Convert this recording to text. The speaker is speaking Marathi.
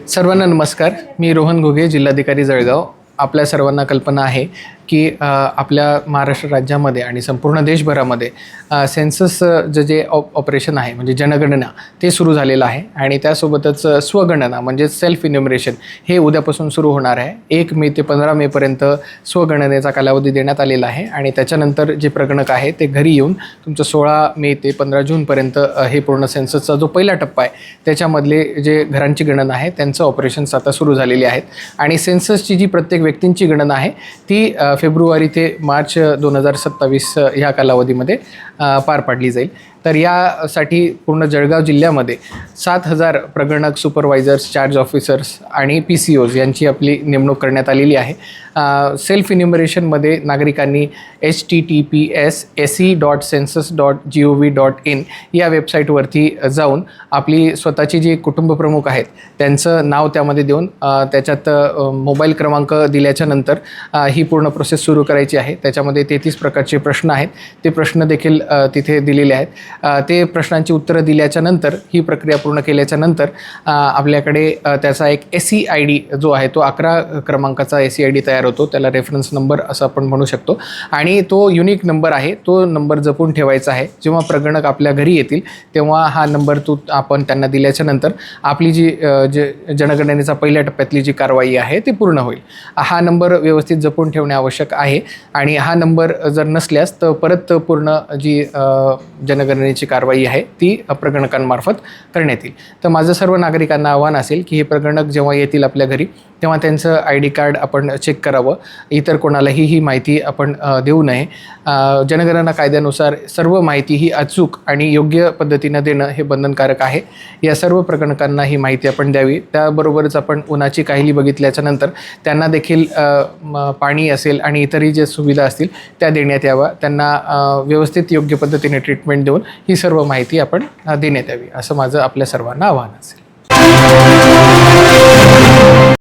सर्वांना नमस्कार. मी रोहन घुगे, जिल्हाधिकारी जळगाव. आपल्या सर्वांना कल्पना आहे की आपल्या महाराष्ट्र राज्यामध्ये आणि संपूर्ण देशभरामध्ये सेन्ससचं जे ऑपरेशन आहे म्हणजे जनगणना ते सुरू झालेलं आहे आणि त्यासोबतच स्वगणना म्हणजे सेल्फ इन्युमरेशन हे उद्यापासून सुरू होणार आहे. 1 मे ते 15 मेपर्यंत स्वगणनेचा कालावधी देण्यात आलेला आहे आणि त्याच्यानंतर जे प्रगणक आहे ते घरी येऊन तुमचं 16 मे ते 15 जूनपर्यंत हे पूर्ण सेन्ससचा जो पहिला टप्पा आहे त्याच्यामधले जे घरांची गणना आहे त्यांचं ऑपरेशन्स आता सुरू झालेली आहेत आणि सेन्ससची जी प्रत्येक व्यक्तींची गणना आहे ती फेब्रुवारी ते मार्च 2027 ह्या कालावधीमध्ये पार पाडली जाईल. तर यासाठी पूर्ण जळगाव जिल्ह्यामध्ये 7,000 प्रगणक, सुपरवायझर्स, चार्ज ऑफिसर्स आणि PCOs यांची आपली नेमणूक करण्यात आलेली आहे. सेल्फ इन्युमरेशनमध्ये नागरिकांनी https://se.census.gov.in या वेबसाईटवरती जाऊन आपली स्वतःची जी कुटुंबप्रमुख आहेत त्यांचं नाव त्यामध्ये देऊन त्याच्यात मोबाईल क्रमांक दिल्याच्यानंतर ही पूर्ण प्रोसेस सुरू करायची आहे. त्याच्यामध्ये 33 प्रकारचे प्रश्न आहेत. ते प्रश्न देखील तिथे दिलेले आहेत. ते प्रश्नांची उत्तरं दिल्याच्यानंतर ही प्रक्रिया पूर्ण केल्याच्यानंतर आपल्याकडे त्याचा एक SEID जो आहे तो 11 क्रमांकाचा SEID तयार होतो. त्याला रेफरन्स नंबर असं आपण म्हणू शकतो आणि तो युनिक नंबर आहे. तो नंबर जपून ठेवायचा आहे. जेव्हा प्रगणक आपल्या घरी येतील तेव्हा हा नंबर आपण त्यांना दिल्याच्यानंतर आपली जी जनगणनेचा पहिल्या टप्प्यातली जी कारवाई आहे ती पूर्ण होईल. हा नंबर व्यवस्थित जपून ठेवणे आवश्यक आहे आणि हा नंबर जर नसल्यास तर परत पूर्ण जी जनगणनेची कारवाई आहे ती प्रगणकांमार्फत करण्यात येईल. तर माझं सर्व नागरिकांना आव्हान असेल की हे प्रगणक जेव्हा येतील आपल्या घरी तेव्हा त्यांचं ID कार्ड आपण चेक करावं. इतर कोणालाही ही माहिती आपण देऊ नये. जनगणना कायद्यानुसार सर्व माहिती ही अचूक आणि योग्य पद्धतीनं देणं हे बंधनकारक आहे. या सर्व प्रगणकांना ही माहिती आपण द्यावी. त्याबरोबरच आपण उन्हाची काहिली बघितल्याच्यानंतर त्यांना देखील पाणी असेल आणि इतरही जे सुविधा असतील त्या देण्यात याव्या. त्यांना व्यवस्थित योग्य पद्धतीने ट्रीटमेंट देऊन ही सर्व माहिती आपण देण्यात यावी असं माझं आपल्या सर्वांना आव्हान असेल.